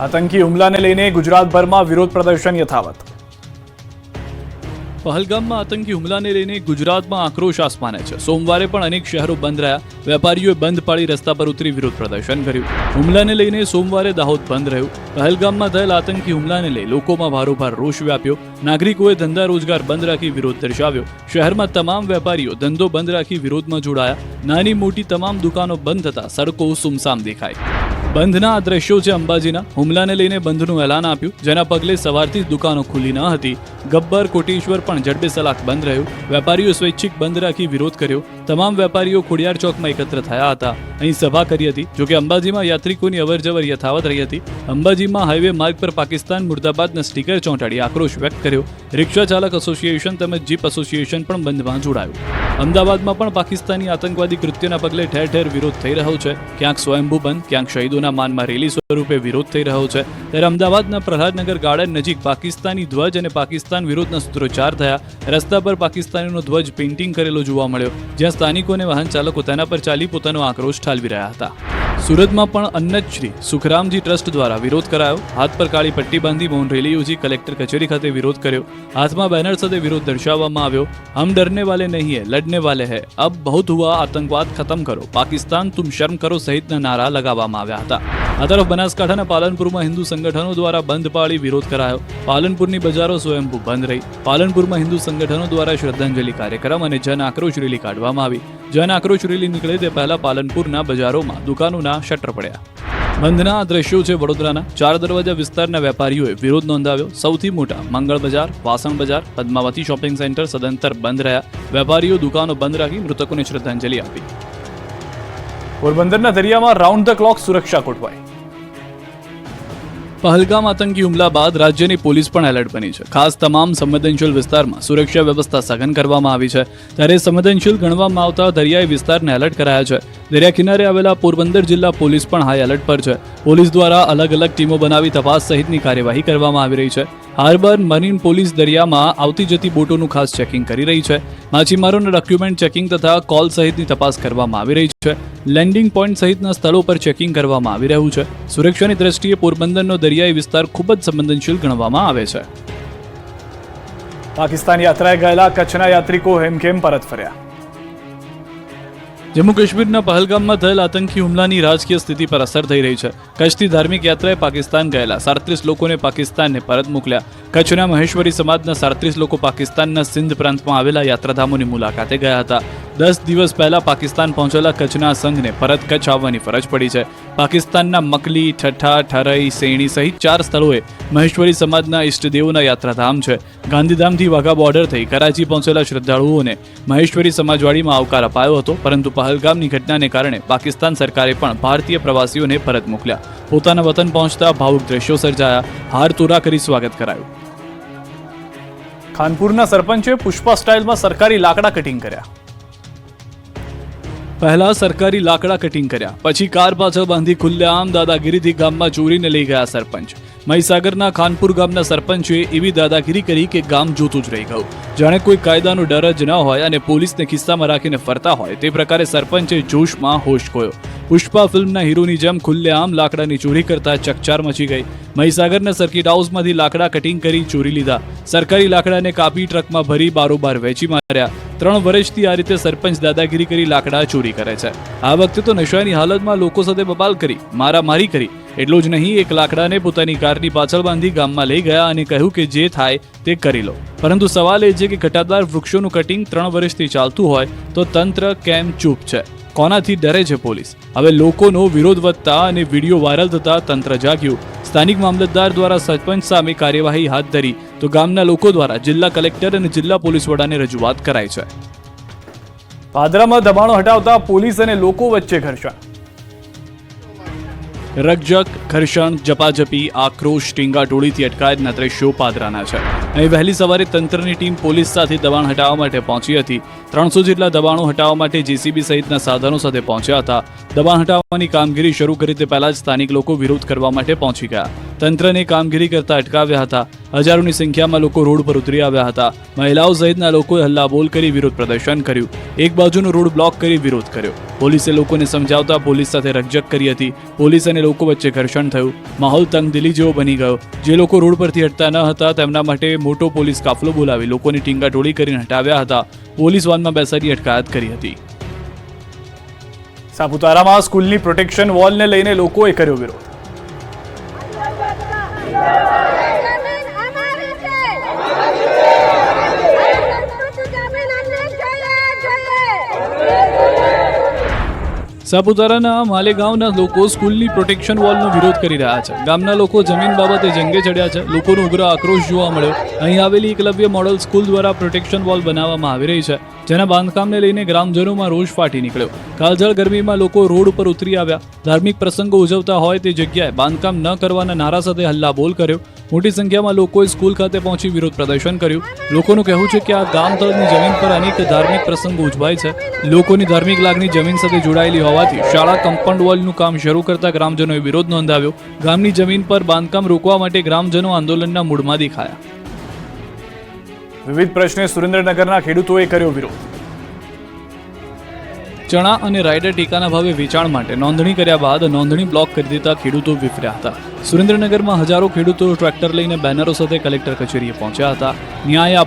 આતંકી હુમલાને લઈને ગુજરાતભરમાં વિરોધ પ્રદર્શન યથાવત. પહલગામમાં આતંકી હુમલાને લઈને ગુજરાતમાં આક્રોશ આસમાને છે. સોમવારે પણ અનેક શહેરો બંધ રહ્યા. વેપારીઓએ બંધ પાળી રસ્તા પર ઉતરી વિરોધ પ્રદર્શન કર્યું. હુમલાને લઈને સોમવારે દાહોદ બંધ રહ્યું. પહલગામમાં થયેલ આતંકી હુમલાને લઈ લોકોમાં ભારોભાર રોષ વ્યાપ્યો. નાગરિકોએ ધંધા રોજગાર બંધ રાખી વિરોધ દર્શાવ્યો. શહેરમાં તમામ વેપારીઓ ધંધો બંધ રાખી વિરોધમાં જોડાયા. નાની મોટી તમામ દુકાનો બંધ થતા સડકો સુમસામ દેખાઈ. બંધના આ દ્રશ્યો છે અંબાજીના. હુમલાને લઈને બંધનું એલાન આપ્યું, જેના પગલે સવારથી જ દુકાનો ખુલ્લી ન હતી. ગબ્બર કોટેશ્વર પણ જડબે સલાક બંધ રહ્યું. વેપારીઓ સ્વૈચ્છિક બંધ રાખી વિરોધ કર્યો. તમામ વેપારીઓ ખોડિયાર ચોકમાં એકત્ર થયા હતા. અહીં સભા કરી હતી. જોકે અંબાજીમાં યાત્રિકોની અવરજવર યથાવત રહી હતી. અંબાજીમાં હાઈવે માર્ગ પર પાકિસ્તાન મુર્દાબાદના સ્ટીકર ચોંટાડી આક્રોશ વ્યક્ત કર્યો. રિક્ષા ચાલક એસોસિએશન તેમજ જીપ એસોસિએશન પણ બંધમાં જોડાયું. અમદાવાદમાં પણ પાકિસ્તાની આતંકવાદી કૃત્યના પગલે ઠેર ઠેર વિરોધ થઈ રહ્યો છે. ક્યાંક સ્વયંભૂ બંધ, ક્યાંક શહીદોના માનમાં રેલી સ્વરૂપે વિરોધ થઈ રહ્યો છે. ત્યારે અમદાવાદના પ્રહલાદનગર ગાર્ડન નજીક પાકિસ્તાની ધ્વજ અને પાકિસ્તાન વિરોધના સૂત્રોચ્ચાર થયા. રસ્તા પર પાકિસ્તાનીનો ધ્વજ પેઇન્ટિંગ કરેલો જોવા મળ્યો, જ્યાં સ્થાનિકો અને વાહન ચાલકો તેના પર ચાલી પોતાનો આક્રોશ ઠાલવી રહ્યા હતા. સુરતમાં પણ અન્નતશ્રી સુખરામજી ટ્રસ્ટ દ્વારા વિરોધ કરાયો. હાથ પર કાળી પટ્ટી બાંધી મૌન રેલી યોજી કલેક્ટર કચેરી ખાતે વિરોધ કર્યો. હાથમાં બેનર સાથે વિરોધ દર્શાવવામાં આવ્યો. હમ ડરને વાલે નહીં હૈ, લડને વાલે હૈ. અબ બહુત હુઆ, આતંકવાદ ખતમ કરો, પાકિસ્તાન તુમ શર્મ કરો સહિતના નારા લગાવવામાં આવ્યા હતા. આ તરફ બનાસકાંઠાના પાલનપુરમાં હિન્દુ સંગઠનો દ્વારા બંધ પાળી વિરોધ કરાયો. પાલનપુરની બજારો સ્વયંભૂ બંધ રહી. પાલનપુરમાં હિન્દુ સંગઠનો દ્વારા શ્રદ્ધાંજલિ કાર્યક્રમ અને જન આક્રોશ રેલી કાઢવામાં આવી. જન આક્રોશ રેલી નીકળે તે પહેલા પાલનપુરના બજારોમાં દુકાનોના શટર પડ્યા. બંધના આ દ્રશ્યો છે વડોદરાના. 4 દરવાજા વિસ્તારના વેપારીઓએ વિરોધ નોંધાવ્યો. સૌથી મોટા મંગળ બજાર, વાસણ બજાર, પદ્માવતી શોપિંગ સેન્ટર સદંતર બંધ રહ્યા. વેપારીઓ દુકાનો બંધ રાખી મૃતકોને શ્રદ્ધાંજલિ આપી. પોરબંદરના દરિયામાં રાઉન્ડ ધ ક્લોક સુરક્ષા ગોઠવાઈ. પહલગામ આતંકી હુમલા બાદ રાજ્યની પોલીસ પણ એલર્ટ બની છે. ખાસ તમામ સંવેદનશીલ વિસ્તારમાં સુરક્ષા વ્યવસ્થા સઘન કરવામાં આવી છે. ત્યારે સંવેદનશીલ ગણવામાં આવતા દરિયાઈ વિસ્તારને એલર્ટ કરાયા છે. દરિયા કિનારે આવેલા પોરબંદર જિલ્લા પોલીસ પણ હાઈ એલર્ટ પર છે. પોલીસ દ્વારા અલગ અલગ ટીમો બનાવી તપાસ સહિતની કાર્યવાહી કરવામાં આવી રહી છે. હાર્બર મરીન પોલીસ દરિયામાં આવતી જતી બોટોનું ખાસ ચેકિંગ કરી રહી છે. માછીમારોના ડોક્યુમેન્ટ ચેકિંગ તથા કોલ સહિતની તપાસ કરવામાં આવી રહી છે. લેન્ડિંગ પોઈન્ટ સહિતના સ્થળો પર ચેકિંગ કરવામાં આવી રહ્યું છે. સુરક્ષાની દ્રષ્ટિએ પોરબંદરનો દરિયાઈ વિસ્તાર ખૂબ જ સંવેદનશીલ ગણવામાં આવે છે. પાકિસ્તાન યાત્રાએ ગયેલા કચ્છના યાત્રિકો હેમખેમ પરત ફર્યા. જમ્મુ કાશ્મીરના પહલગામમાં થયેલ આતંકી હુમલાની રાજકીય સ્થિતિ પર અસર થઈ રહી છે. કચ્છથી ધાર્મિક યાત્રાએ પાકિસ્તાન ગયેલા 37 લોકોને પાકિસ્તાનને પરત મોકલ્યા. કચ્છના મહેશ્વરી સમાજના 37 લોકો પાકિસ્તાનના સિંધ પ્રાંતમાં આવેલા યાત્રાધામોની મુલાકાતે ગયા હતા. 10 દિવસ પહેલા પાકિસ્તાન પહોંચેલા કચ્છના સંઘને પરત કચ્છ આવવાની ફરજ પડી છે. પાકિસ્તાનના મકલી, ઠઠ્ઠા, ઠરઈ, સેણી સહિત 4 સ્થળોએ મહેશ્વરી સમાજના ઇષ્ટદેવોના યાત્રાધામ છે. ગાંધીધામથી વાઘા બોર્ડર થઈ કરાચી પહોંચેલા શ્રદ્ધાળુઓને મહેશ્વરી સમાજવાડીમાં આવકાર અપાયો હતો, પરંતુ પહલગામની ઘટનાને કારણે પાકિસ્તાન સરકારે પણ ભારતીય પ્રવાસીઓને પરત મોકલ્યા. પોતાના વતન પહોંચતા ભાવુક દ્રશ્યો સર્જાયા. હાર તોરા કરી સ્વાગત કરાયું. ખાનપુરના સરપંચે પુષ્પા સ્ટાઇલમાં સરકારી લાકડા કટિંગ કર્યા. પહેલા સરકારી લાકડા કટિંગ કર્યા, પછી કાર પાછળ બાંધી ખુલ્લેઆમ દાદાગીરીથી ગામમાં ચોરીને લઈ ગયા સરપંચ. મહીસાગરના ખાનપુર ગામના સરપંચે એવી દાદાગીરી કરી કે ગામ જોતું જ રહી ગયું. જાણે કોઈ કાયદાનો ડર જ ન હોય અને પોલીસને ખિસ્સામાં રાખીને ફરતા હોય તે પ્રકારે સરપંચે જોશમાં હોશ ખોયો. પુષ્પા ફિલ્મના હીરોની જેમ ખુલ્લેઆમ લાકડાની ચોરી કરતા ચકચાર મચી ગઈ. મહીસાગરના સર્કિટ હાઉસમાંથી લાકડા કટિંગ કરી ચોરી લીધા. સરકારી લાકડાને કાપી ટ્રકમાં ભરી બારોબાર વેચી માર્યા. 3 વર્ષથી આ રીતે સરપંચ દાદાગીરી કરી લાકડા ચોરી કરે છે. આ વખતે તો નશાની હાલતમાં લોકો સાથે બબાલ કરી મારામારી કરી. એટલું જ નહીં, એક લાકડાને પોતાની કારની પાછળ બાંધી ગામમાં લઈ ગયા અને કહ્યું કે જે થાય તે કરી લો. પરંતુ સવાલ એ છે કે ઘટાદાર વૃક્ષોનું કટિંગ 3 વર્ષથી ચાલતું હોય તો તંત્ર કેમ ચૂપ છે? કોનાથી ડરે છે પોલીસ? હવે લોકોનો વિરોધ વધતા અને વિડીયો વાયરલ થતા તંત્ર જાગ્યું. સ્થાનિક મામલતદાર દ્વારા સરપંચ સામે કાર્યવાહી હાથ ધરી તો ગામના લોકો દ્વારા જિલ્લા કલેક્ટર અને જિલ્લા પોલીસ વડાને રજૂઆત કરાઈ છે. પાદરામાં દબાણો હટાવતા પોલીસ અને લોકો વચ્ચે ઘર્ષણ. રકઝક, ઘર્ષણ, ઝપાઝપી, આક્રોશ, ટીંગાટોળીથી અટકાયતના દ્રશ્યો પાદરાના છે. અહીં વહેલી સવારે તંત્રની ટીમ પોલીસ સાથે દબાણ હટાવવા માટે પહોંચી હતી. 300 જેટલા દબાણો હટાવવા માટે જેસીબી સહિતના સાધનો સાથે પહોંચ્યા હતા. દબાણ હટાવવાની કામગીરી શરૂ કરી તે પહેલા જ સ્થાનિક લોકો વિરોધ કરવા માટે પહોંચી ગયા. તંત્રને કામગીરી કરતા અટકાવ્યા હતા. હજારોની સંખ્યામાં લોકો રોડ પર ઉતરી આવ્યા હતા. મહિલાઓ સહિતના લોકોએ હલ્લાબોલ કરી વિરોધ પ્રદર્શન કર્યું. એક બાજુનો રોડ બ્લોક કરી વિરોધ કર્યો. પોલીસે લોકોને સમજાવતા પોલીસ સાથે રકઝક કરી હતી. પોલીસ અને લોકો વચ્ચે ઘર્ષણ થયું. માહોલ તંગદિલી જેવો બની ગયો. જે લોકો રોડ પરથી હટતા ન હતા તેમના માટે મોટો પોલીસ કાફલો બોલાવી લોકોની ટીંગાટોળી કરીને હટાવ્યા હતા. પોલીસ વાનમાં બેસાડી અટકાયત કરી હતી. સાપુતારામાં સ્કૂલની પ્રોટેક્શન વોલને લઈને લોકોએ કર્યો વિરોધ. સાપુતારાના માલેગાંવના લોકો સ્કૂલની પ્રોટેક્શન વોલનો વિરોધ કરી રહ્યા છે. ગામના લોકો જમીન બાબતે જંગે ચડ્યા છે. લોકોનો ઉગ્ર આક્રોશ જોવા મળ્યો. અહીં આવેલી એકલવ્ય મોડલ સ્કૂલ દ્વારા પ્રોટેક્શન વોલ બનાવવામાં આવી રહી છે, જેના બાંધકામને લઈને ગ્રામજનોમાં રોષ ફાટી નીકળ્યો. કાળઝાળ ગરમીમાં લોકો રોડ ઉપર ઉતરી આવ્યા. ધાર્મિક પ્રસંગો ઉજવતા હોય તે જગ્યાએ બાંધકામ ન કરવાના નારા સાથે હલ્લાબોલ કર્યો. મોટી સંખ્યામાં લોકોએ સ્કૂલ ખાતે પહોંચી વિરોધ પ્રદર્શન કર્યું. લોકોનું કહેવું છે કે આ ગામ તળની જમીન પર અનેક ધાર્મિક પ્રસંગો ઉજવાય છે. લોકોની ધાર્મિક લાગણી જમીન સાથે જોડાયેલી હોવાથી શાળા કમ્પાઉન્ડ વોલનું કામ શરૂ કરતા ગ્રામજનોએ વિરોધ નોંધાવ્યો. ગામની જમીન પર બાંધકામ રોકવા માટે ગ્રામજનો આંદોલનના મૂડમાં દેખાયા. વિવિધ પ્રશ્ને સુરેન્દ્રનગરના ખેડૂતોએ કર્યો વિરોધ. ચણા અને રાયડા ટેકાના ભાવે વેચાણ માટે નોંધણી કર્યા બાદ નોંધણી બ્લોક કરી દેતા ખેડૂતો વિફર્યા હતા. સુરેન્દ્રનગરમાં હજારો ખેડૂતો ટ્રેક્ટર લઈને બેનરો સાથે કલેક્ટર કચેરીએ પહોંચ્યા હતા. ન્યાય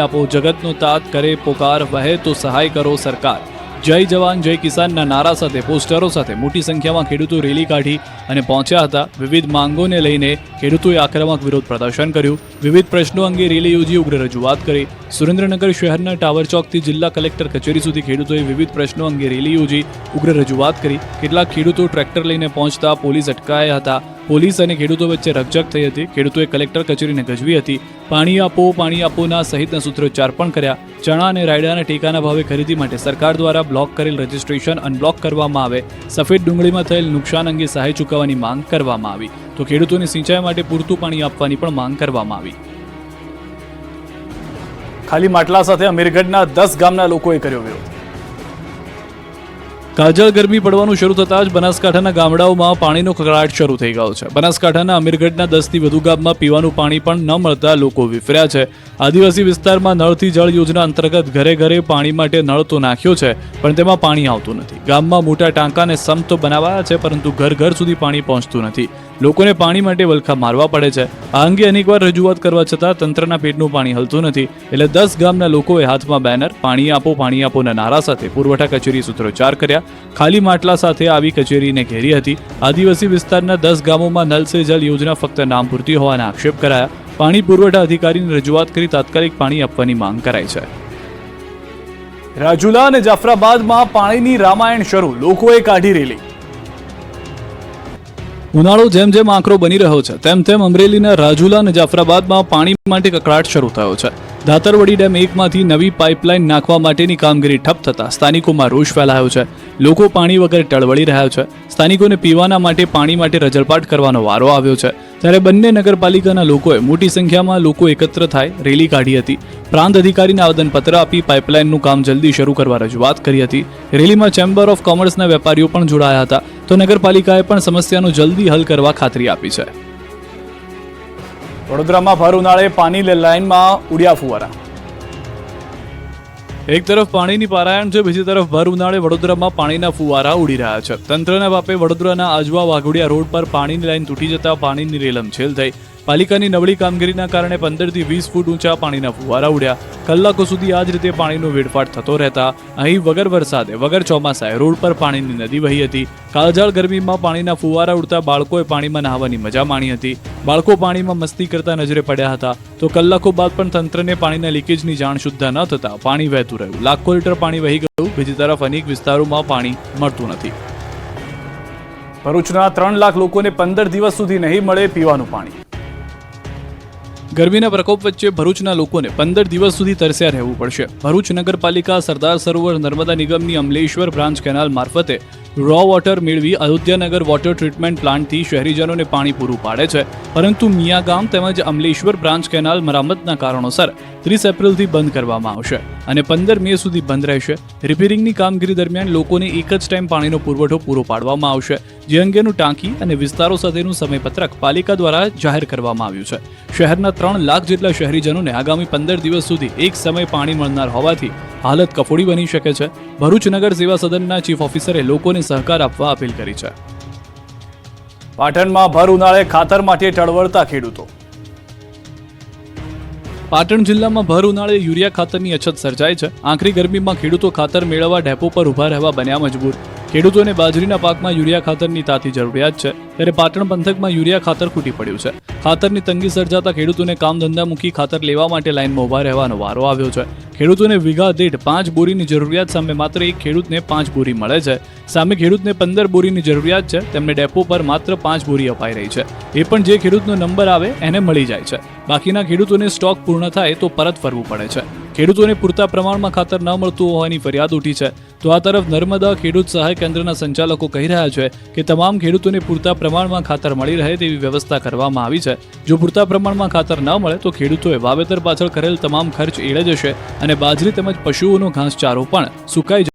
આપો, જગતનો તાત કરે પોકાર, વહે તો સહાય કરો સરકાર. જય જવાન જય કિસાનના નારા સાથે પોસ્ટરો સાથે મોટી સંખ્યામાં ખેડૂતો રેલી કાઢી અને પહોંચ્યા હતા. વિવિધ માંગોને લઈને ખેડૂતોએ આક્રમક વિરોધ પ્રદર્શન કર્યું. વિવિધ પ્રશ્નો અંગે રેલી યોજી ઉગ્ર રજૂઆત કરી. સુરેન્દ્રનગર શહેરના ટાવર ચોકથી જિલ્લા કલેક્ટર કચેરી સુધી ખેડૂતોએ વિવિધ પ્રશ્નો અંગે રેલી યોજી ઉગ્ર રજૂઆત કરી. કેટલાક ખેડૂતો ટ્રેક્ટર લઈને પહોંચતા પોલીસ અટકાયા હતા. પોલીસ અને ખેડૂતો વચ્ચે રકઝક થઈ હતી. ખેડૂતોએ કલેક્ટર કચેરીને ગજવી હતી. પાણી આપોના સહિતના સૂત્રોચ્ચાર પણ કર્યા. ચણા અને રાયડાના ટેકાના ભાવે ખરીદી માટે સરકાર દ્વારા બ્લોક કરેલ રજીસ્ટ્રેશન અનબ્લોક કરવામાં આવે. સફેદ ડુંગળીમાં થયેલ નુકસાન અંગે સહાય ચૂકવવાની માંગ કરવામાં આવી. તો ખેડૂતોને સિંચાઈ માટે પૂરતું પાણી આપવાની પણ માંગ કરવામાં આવી. ખાલી માટલા સાથે અમીરગઢના 10 ગામના લોકોએ કર્યો વિરોધ. કાજળ ગરમી પડવાનું શરૂ થતાં જ બનાસકાંઠાના ગામડાઓમાં પાણીનો કકળાટ શરૂ થઈ ગયો છે. બનાસકાંઠાના અમીરગઢના 10થી વધુ ગામમાં પીવાનું પાણી પણ ન મળતા લોકો વિફર્યા છે. આદિવાસી વિસ્તારમાં નળથી જળ યોજના અંતર્ગત ઘરે ઘરે પાણી માટે નળ તો નાખ્યો છે, પણ તેમાં પાણી આવતું નથી. ગામમાં મોટા ટાંકાને સમ્પ તો બનાવાયા છે, પરંતુ ઘર ઘર સુધી પાણી પહોંચતું નથી. લોકોને પાણી માટે વલખા મારવા પડે છે. આ અંગે અનેકવાર રજૂઆત કરવા છતાં તંત્રના પેટનું પાણી હલતું નથી. એટલે 10 ગામના લોકોએ હાથમાં બેનર પાણી આપોના નારા સાથે પુરવઠા કચેરી સૂત્રોચ્ચાર કર્યા. ખાલી માટલા સાથે આવી કચેરીને ઘેરી હતી. આદિવાસી વિસ્તારના 10 ગામોમાં નલ સે જલ યોજના ફક્ત નામ પૂરતી હોવાના આક્ષેપ કરાયા. પાણી પુરવઠા અધિકારીને રજૂઆત કરી તાત્કાલિક પાણી આપવાની માંગ કરાઈ છે. રાજુલા અને જાફરાબાદમાં પાણીની રામાયણ શરૂ. લોકોએ કાઢી રેલી. ઉનાળો જેમ જેમ આકરો બની રહ્યો છે તેમ તેમ અમરેલીના રાજુલા અને જાફરાબાદમાં પાણી માટે કકળાટ શરૂ થયો છે. ધાતરવડી ડેમ 1માંથી નવી પાઇપલાઇન નાખવા માટેની કામગીરી ઠપ થતાં સ્થાનિકોમાં રોષ ફેલાયો છે. લોકો પાણી વગર ટળવળી રહ્યા છે. સ્થાનિકોને પીવાના માટે પાણી માટે રજળપાટ કરવાનો વારો આવ્યો છે. ત્યારે બંને નગરપાલિકાના લોકોએ મોટી સંખ્યામાં લોકો એકત્ર થાય રેલી કાઢી હતી. પ્રાંત અધિકારીને આવેદનપત્ર આપી પાઇપલાઇનનું કામ જલ્દી શરૂ કરવા રજૂઆત કરી હતી. રેલીમાં ચેમ્બર ઓફ કોમર્સના વેપારીઓ પણ જોડાયા હતા. તો નગરપાલિકાએ પણ સમસ્યાનો જલ્દી હલ કરવા ખાતરી આપી છે. વડોદરામાં ભર ઉનાળે પાણી લાઇનમાં ઉડ્યા ફુવારા. એક તરફ પાણીની પારાયણ છે, બીજી તરફ ભર ઉનાળે વડોદરામાં પાણીના ફુવારા ઉડી રહ્યા છે. તંત્રના બાપે વડોદરાના આજવા વાઘોડિયા રોડ પર પાણીની લાઈન તૂટી જતા પાણીની રેલમછેલ થઈ. પાલિકાની નબળી કામગીરીના કારણે 15 થી 20 ફૂટ ઊંચા પાણીના ફુવારા ઉડ્યા. કલાકો સુધી આ જ રીતે પાણીનો વેડફાટ થતો રહેતા અહીં વગર વરસાદે વગર ચોમાસાએ રોડ પર પાણીની નદી વહી હતી. કાળઝાળ ગરમીમાં પાણીના ફુવારા ઉડતા બાળકોએ પાણીમાં નહાવાની મજા માણી હતી. બાળકો પાણીમાં મસ્તી કરતા નજરે પડ્યા હતા. તો કલાકો બાદ પણ તંત્રને પાણીના લીકેજની જાણ સુદ્ધા ન થતા પાણી વહેતું રહ્યું. લાખો લીટર પાણી વહી ગયું. બીજી તરફ અનેક વિસ્તારોમાં પાણી મળતું નથી. ભરૂચના 3 લાખ લોકોને 15 દિવસ સુધી નહીં મળે પીવાનું પાણી. ગરમીના પ્રકોપ વચ્ચે ભરૂચના લોકોને 15 દિવસ સુધી તરસ્યા રહેવું પડશે. ભરૂચ નગરપાલિકા સરદાર સરોવર નર્મદા નિગમની અમલેશ્વર બ્રાન્ચ કેનાલ મારફતે રો વોટર મેળવી અયોધ્યાનગર વોટર ટ્રીટમેન્ટ પ્લાન્ટથી શહેરીજનોને પાણી પૂરું પાડે છે, પરંતુ મિયાગામ તેમજ અમલેશ્વર બ્રાન્ચ કેનાલ મરામતના કારણોસર 30 એપ્રિલથી બંધ કરવામાં આવશે અને 15 મે સુધી બંધ રહેશે. રિપેરિંગની કામગીરી દરમિયાન લોકોને એક જ ટાઈમ પાણીનો પુરવઠો પૂરો પાડવામાં આવશે, જે અંગેનું ટાંકી અને વિસ્તારો સાથેનું સમયપત્રક પાલિકા દ્વારા જાહેર કરવામાં આવ્યું છે. શહેરના 3 લાખ જેટલા શહેરીજનોને આગામી 15 દિવસ સુધી એક સમય પાણી મળનાર હોવાથી હાલત કફોડી બની શકે છે. ભરૂચ નગર સેવા સદનના ચીફ ઓફિસરે લોકોને સહકાર આપવા અપીલ કરી છે. પાટણમાં ભર ઉનાળે ખાતર માટે ટળવળતા ખેડૂતો. પાટણ જિલ્લામાં ભર ઉનાળે યુરિયા ખાતરની અછત સર્જાય છે. આકરી ગરમીમાં ખેડૂતો ખાતર મેળવવા ડેપો પર ઊભા રહેવા બન્યા મજબૂર. ખેડૂતોને બાજરીના પાકમાં યુરિયા ખાતરની તાતી જરૂરિયાત છે, ત્યારે પાટણ પંથકમાં યુરિયા ખાતર ખૂટી પડ્યું છે. ખાતરની તંગી સર્જાતા ખેડૂતોને કામ ધંધા મૂકી ખાતર લેવા માટે લાઇનમાં ઊભા રહેવાનો વારો આવ્યો છે. ખેડૂતોને વીઘા દીઠ 5 બોરીની જરૂરિયાત સામે માત્ર એક ખેડૂતને 5 બોરી મળે છે. સામે ખેડૂતને 15 બોરીની જરૂરિયાત છે, તેમને ડેપો પર માત્ર 5 બોરી અપાઈ રહી છે. એ પણ જે ખેડૂતનો નંબર આવે એને મળી જાય છે. બાકીના ખેડૂતોને સ્ટોક પૂર્ણ થાય તો પરત ફરવું પડે છે. ખેડૂતોને પૂરતા પ્રમાણમાં ખાતર ન મળતું હોવાની ફરિયાદ ઉઠી છે. તો આ તરફ નર્મદા ખેડૂત સહાય કેન્દ્રના સંચાલકો કહી રહ્યા છે કે તમામ ખેડૂતોને પૂરતા પ્રમાણમાં ખાતર મળી રહે તેવી વ્યવસ્થા કરવામાં આવી છે. જો પૂરતા પ્રમાણમાં ખાતર ન મળે તો ખેડૂતોએ વાવેતર પાછળ કરેલ તમામ ખર્ચ એળે જશે અને બાજરી તેમજ પશુઓનો ઘાસચારો પણ સુકાઈ